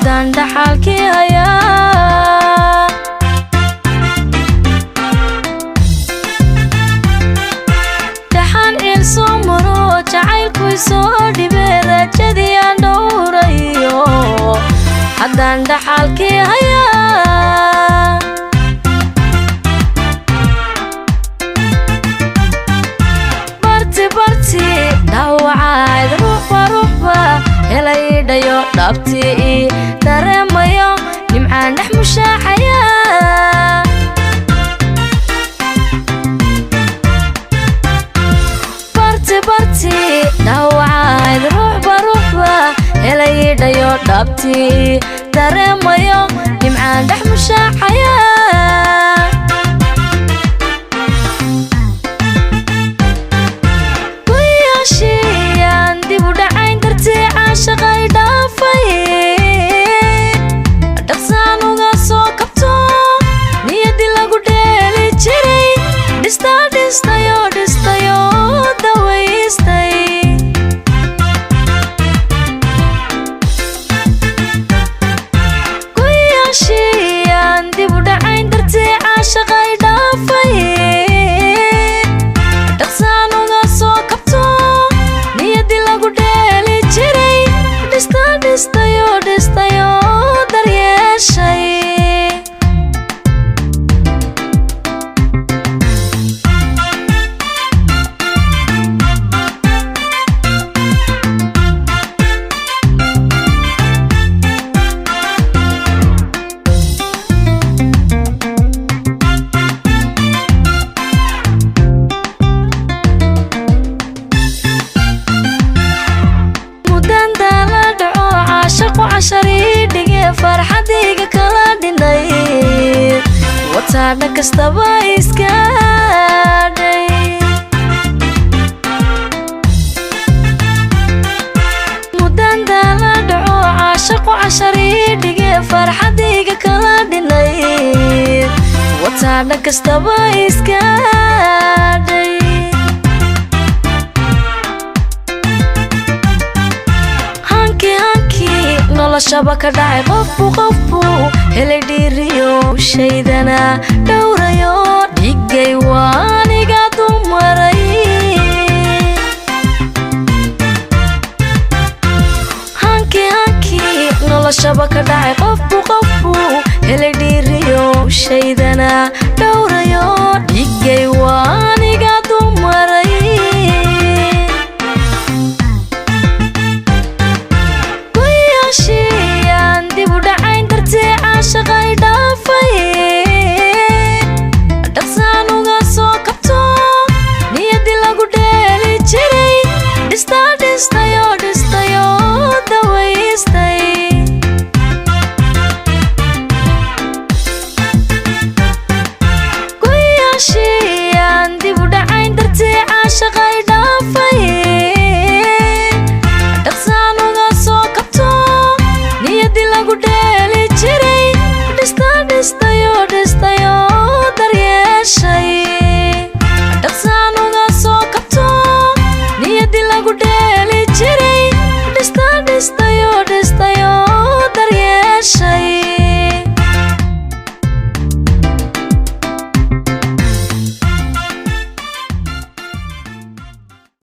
haddaan dhaxalkii hayaa dhaxan ciil soo maro jacaylkuy soo dhibee raajadii aan dhowrayo haddaan dhaxalkii hayaa barti dhawacayd ruuxba helay dhayo dhabtii dareemayo nimcaan dhex mushaaxaya barti dhawacayd ruuxba helay dhayo dhabtii dareemayo nimcaan dhex mushaaxaya shaqay dhaafay dhaqsaan uga soo kabto niyadii lagu dheeli jiray dhistayo dawaystay kuyaashiyaan dib u dhacayn dartii caashaqay dhaafay dhaqsaan uga soo kabto niyadii lagu dheeli jiray dhistayo daryeeshay عشريدي فرحتيك كلا ديناي وطانا كستبا إسكادي مدان دالا دعو عاشق عشريدي فرحتيك كلا ديناي وطانا كستبا إسكادي noloshaba dhacay qofbu helay dhiiriyo shaydana dhowrayo dhigay waaniga dumaray hanki noloshaba ka dhacay qofbu helay dhiiriyo shaydana dhowrayo dhigay waan